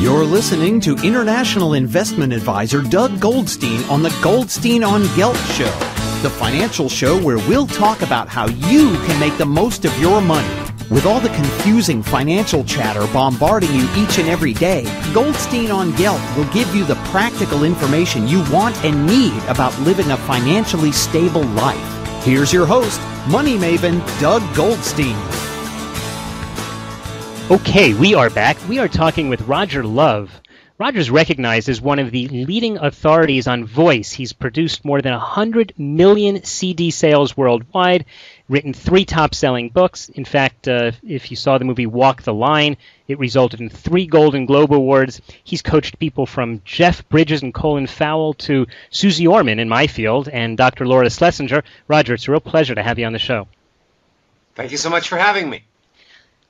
You're listening to international investment advisor Doug Goldstein on the Goldstein on Gelt show, the financial show where we'll talk about how you can make the most of your money. With all the confusing financial chatter bombarding you each and every day, Goldstein on Gelt will give you the practical information you want and need about living a financially stable life. Here's your host, money maven Doug Goldstein. Okay, we are back. We are talking with Roger Love. Roger's recognized as one of the leading authorities on voice. He's produced more than 100 million CD sales worldwide, written 3 top-selling books. In fact, if you saw the movie Walk the Line, it resulted in 3 Golden Globe Awards. He's coached people from Jeff Bridges and Colin Powell to Susie Orman in my field and Dr. Laura Schlesinger. Roger, it's a real pleasure to have you on the show. Thank you so much for having me.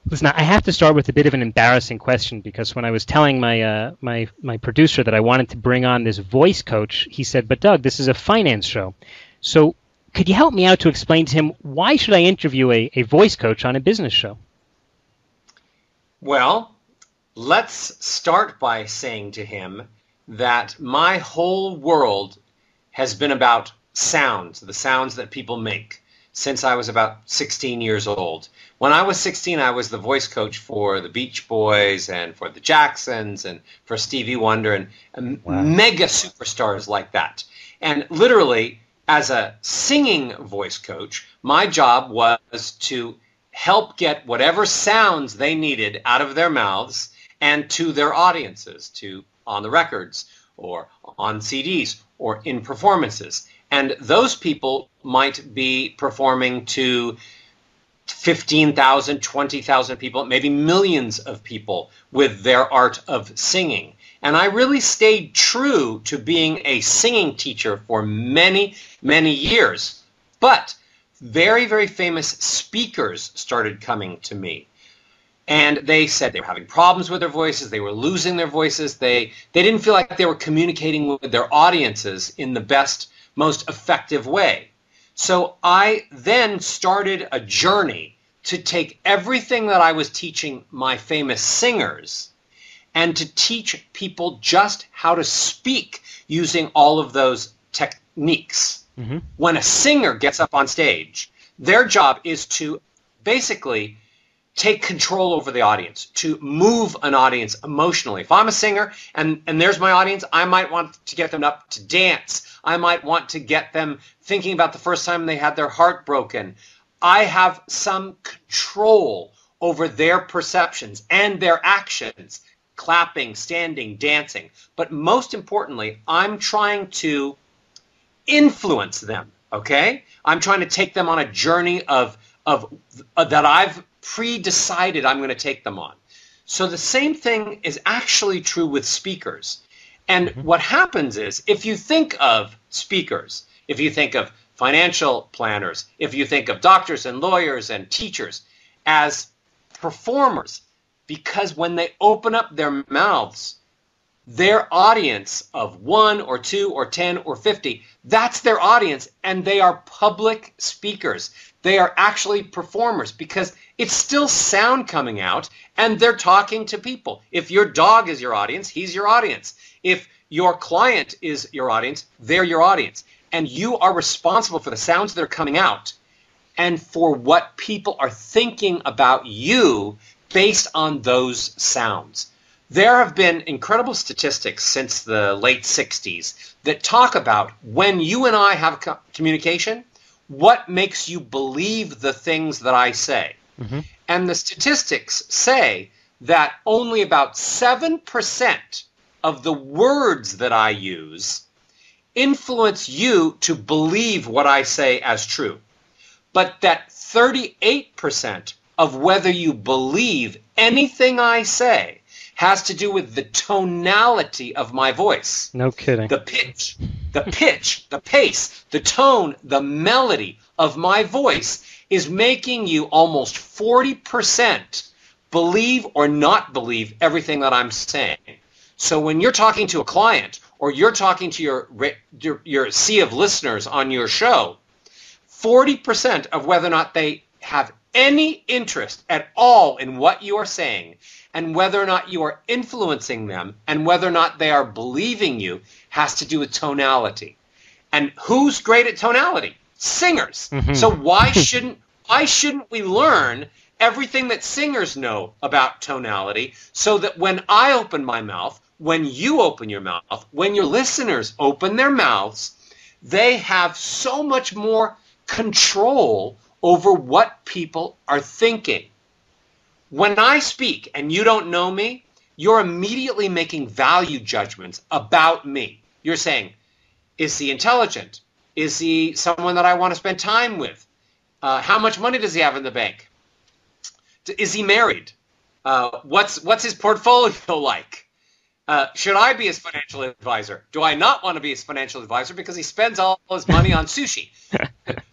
Listen, I have to start with a bit of an embarrassing question because when I was telling my producer that I wanted to bring on this voice coach, he said, "But Doug, this is a finance show." So could you help me out to explain to him why should I interview a voice coach on a business show? Well, let's start by saying to him that my whole world has been about sounds, the sounds that people make, since I was about 16 years old. When I was 16, I was the voice coach for the Beach Boys and for the Jacksons and for Stevie Wonder and Wow. mega superstars like that. And literally, as a singing voice coach, my job was to help get whatever sounds they needed out of their mouths and to their audiences, to on the records or on CDs or in performances. And those people might be performing to 15,000, 20,000 people, maybe millions of people with their art of singing. And I really stayed true to being a singing teacher for many, many years. But very, very famous speakers started coming to me. And they said they were having problems with their voices, they were losing their voices, they didn't feel like they were communicating with their audiences in the best, most effective way. So I then started a journey to take everything that I was teaching my famous singers and to teach people just how to speak using all of those techniques. Mm-hmm. When a singer gets up on stage, their job is to basically take control over the audience, to move an audience emotionally. If I'm a singer and there's my audience, I might want to get them up to dance. I might want to get them thinking about the first time they had their heart broken. I have some control over their perceptions and their actions, clapping, standing, dancing. But most importantly, I'm trying to influence them, okay? I'm trying to take them on a journey of that I've pre-decided I'm going to take them on. So the same thing is actually true with speakers. And what happens is, if you think of speakers, if you think of financial planners, if you think of doctors and lawyers and teachers as performers, because when they open up their mouths, their audience of 1 or 2 or 10 or 50, that's their audience, and they are public speakers. They are actually performers because it's still sound coming out, and they're talking to people. If your dog is your audience, he's your audience. If your client is your audience, they're your audience. And you are responsible for the sounds that are coming out and for what people are thinking about you based on those sounds. There have been incredible statistics since the late 60s that talk about when you and I have communication, what makes you believe the things that I say. Mm-hmm. And the statistics say that only about 7% of the words that I use influence you to believe what I say as true. But that 38% of whether you believe anything I say has to do with the tonality of my voice. No kidding. The pitch, the pace, the tone, the melody of my voice is making you almost 40% believe or not believe everything that I'm saying. So when you're talking to a client or you're talking to your sea of listeners on your show, 40% of whether or not they have any interest at all in what you are saying and whether or not you are influencing them and whether or not they are believing you has to do with tonality. And who's great at tonality? Singers. Mm-hmm. So why shouldn't we learn everything that singers know about tonality so that when I open my mouth, when you open your mouth, when your listeners open their mouths, they have so much more control over what people are thinking. When I speak and you don't know me, you're immediately making value judgments about me. You're saying, is he intelligent? Is he someone that I want to spend time with? How much money does he have in the bank? Is he married? What's his portfolio like? Should I be his financial advisor? Do I not want to be his financial advisor because he spends all his money on sushi?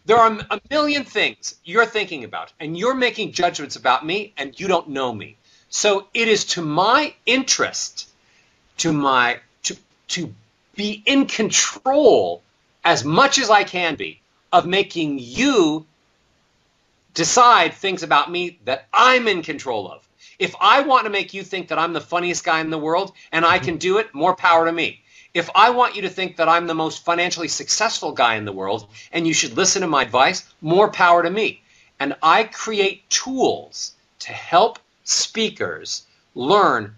There are a million things you're thinking about, and you're making judgments about me, and you don't know me. So it is to my interest to be in control as much as I can be of making you decide things about me that I'm in control of. If I want to make you think that I'm the funniest guy in the world and I can do it, more power to me. If I want you to think that I'm the most financially successful guy in the world and you should listen to my advice, more power to me. And I create tools to help speakers learn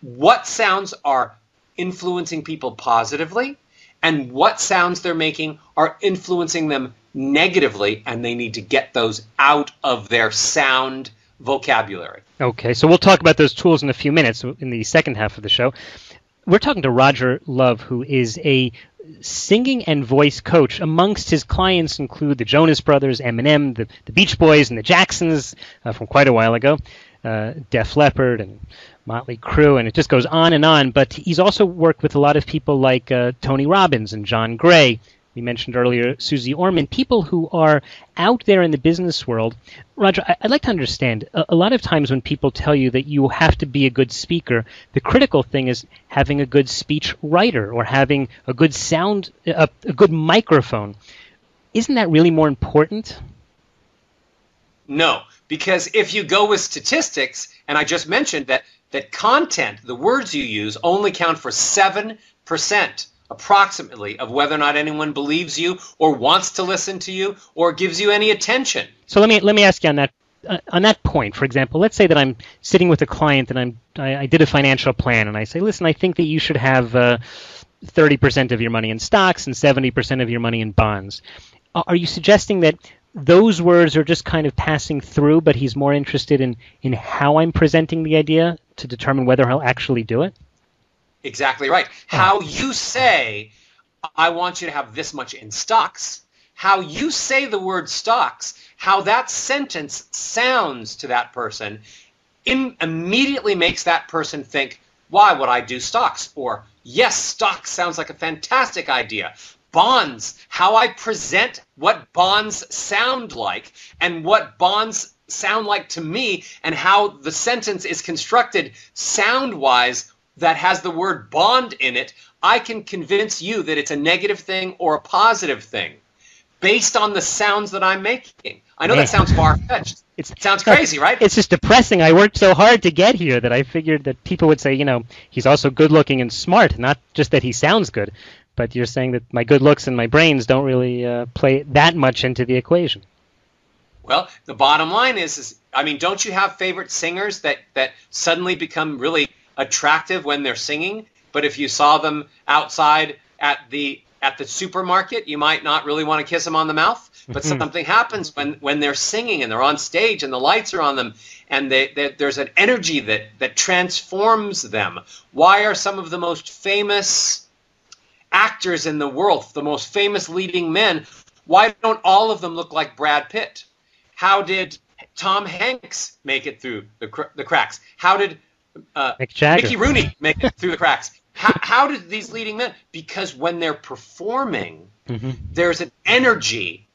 what sounds are influencing people positively and what sounds they're making are influencing them negatively, and they need to get those out of their sound vocabulary. Okay, so we'll talk about those tools in a few minutes in the second half of the show. We're talking to Roger Love, who is a singing and voice coach. Amongst his clients include the Jonas Brothers, Eminem, the Beach Boys, and the Jacksons from quite a while ago, Def Leppard and Motley Crue, and it just goes on and on. But he's also worked with a lot of people like Tony Robbins and John Gray. We mentioned earlier Susie Orman, people who are out there in the business world. Roger, I'd like to understand, a lot of times when people tell you that you have to be a good speaker, the critical thing is having a good speech writer or having a good sound, a good microphone. Isn't that really more important? No, because if you go with statistics, and I just mentioned that content, the words you use, only count for 7% approximately of whether or not anyone believes you or wants to listen to you or gives you any attention. So let me ask you on that point. For example, let's say that I'm sitting with a client and I did a financial plan and I say, listen, I think that you should have 30% of your money in stocks and 70% of your money in bonds. Are you suggesting that those words are just kind of passing through, but he's more interested in how I'm presenting the idea to determine whether he'll actually do it? Exactly right. How you say, I want you to have this much in stocks, how you say the word stocks, how that sentence sounds to that person immediately makes that person think, why would I do stocks? Or, yes, stocks sounds like a fantastic idea. Bonds, how I present what bonds sound like and what bonds sound like to me and how the sentence is constructed sound-wise that has the word bond in it, I can convince you that it's a negative thing or a positive thing based on the sounds that I'm making. I know that sounds far-fetched. It sounds crazy, right? It's just depressing. I worked so hard to get here that I figured that people would say, he's also good-looking and smart, not just that he sounds good. But you're saying that my good looks and my brains don't really play that much into the equation. Well, the bottom line is don't you have favorite singers that suddenly become really attractive when they're singing, but if you saw them outside at the supermarket, you might not really want to kiss them on the mouth? But something happens when they're singing and they're on stage and the lights are on them and there's an energy that transforms them. Why are some of the most famous actors in the world, the most famous leading men, why don't all of them look like Brad Pitt? How did Tom Hanks make it through the cracks? How did Mickey Rooney make it through the cracks? How did these leading men? Because when they're performing, there's an energy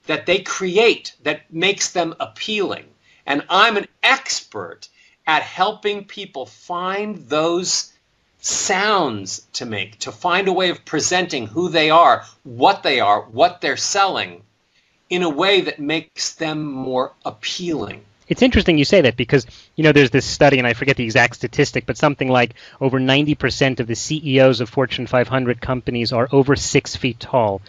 that they create that makes them appealing. And I'm an expert at helping people find those sounds to make, to find a way of presenting who they are, what they're selling in a way that makes them more appealing. It's interesting you say that because, there's this study, and I forget the exact statistic, but something like over 90% of the CEOs of Fortune 500 companies are over 6 feet tall.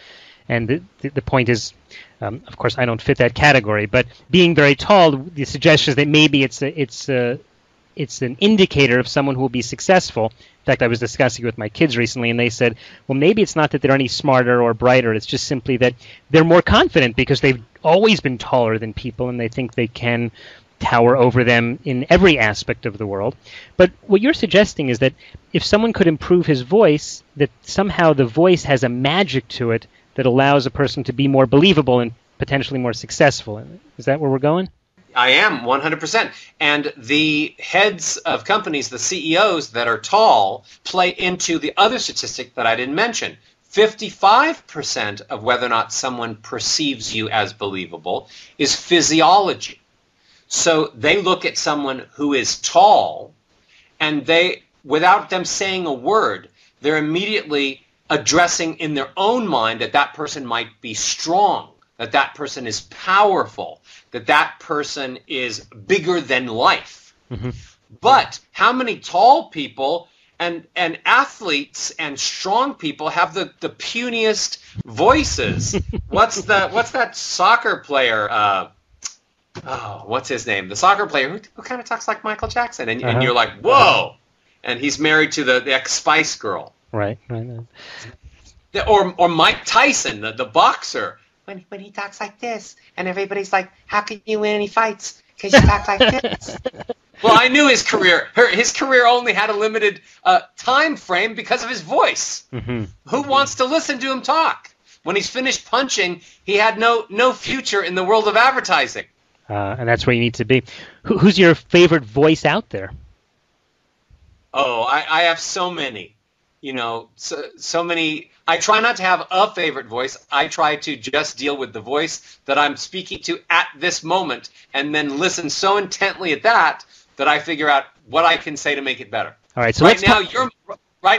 And the point is, of course, I don't fit that category, but being very tall, the suggestion is that maybe it's an indicator of someone who will be successful. In fact, I was discussing it with my kids recently, and they said, well, maybe it's not that they're any smarter or brighter. It's just simply that they're more confident because they've always been taller than people, and they think they can tower over them in every aspect of the world. But what you're suggesting is that if someone could improve his voice, that somehow the voice has a magic to it that allows a person to be more believable and potentially more successful. Is that where we're going? I am, 100%. And the heads of companies, the CEOs that are tall, play into the other statistic that I didn't mention. 55% of whether or not someone perceives you as believable is physiology. So they look at someone who is tall, and they, without them saying a word, they're immediately addressing in their own mind that that person might be strong, that that person is powerful, that that person is bigger than life. Mm-hmm. But how many tall people and athletes and strong people have the puniest voices? What's that soccer player? What's his name? The soccer player who kind of talks like Michael Jackson, and you're like, whoa! And he's married to the ex-Spice Girl. Right. Or Mike Tyson, the boxer. When he talks like this, and everybody's like, how can you win any fights? Because you talk like this. Well, I knew his career only had a limited time frame because of his voice. Mm-hmm. Who wants to listen to him talk? When he's finished punching, he had no future in the world of advertising. And that's where you need to be. Who's your favorite voice out there? Oh, I have so many. So many. I try not to have a favorite voice. I try to just deal with the voice that I'm speaking to at this moment, and then listen so intently at that I figure out what I can say to make it better. All right. So right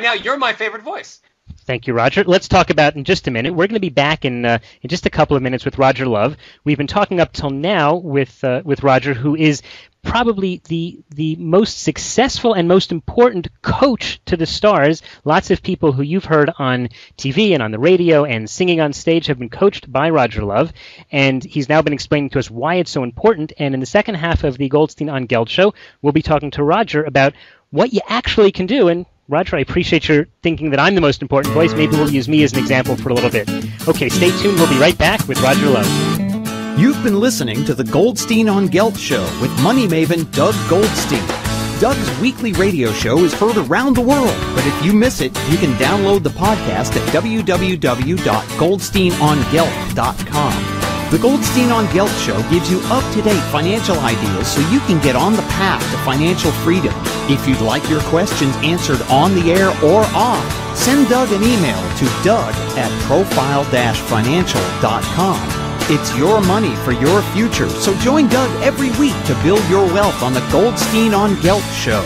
now you're my favorite voice. Thank you, Roger. Let's talk about in just a minute. We're going to be back in just a couple of minutes with Roger Love. We've been talking up till now with Roger, who is probably the most successful and most important coach to the stars. Lots of people who you've heard on TV and on the radio and singing on stage have been coached by Roger Love, and he's now been explaining to us why it's so important. And in the second half of the Goldstein on Gelt show, we'll be talking to Roger about what you actually can do. And Roger, I appreciate your thinking that I'm the most important voice. Maybe we'll use me as an example for a little bit. Okay, stay tuned. We'll be right back with Roger Love. You've been listening to the Goldstein on Gelt show with money maven Doug Goldstein. Doug's weekly radio show is heard around the world, but if you miss it, you can download the podcast at www.goldsteinongelt.com. The Goldstein on Gelt show gives you up-to-date financial ideas so you can get on the path to financial freedom. If you'd like your questions answered on the air or off, send Doug an email to doug@profile-financial.com. It's your money for your future, so join Doug every week to build your wealth on the Goldstein on Gelt show.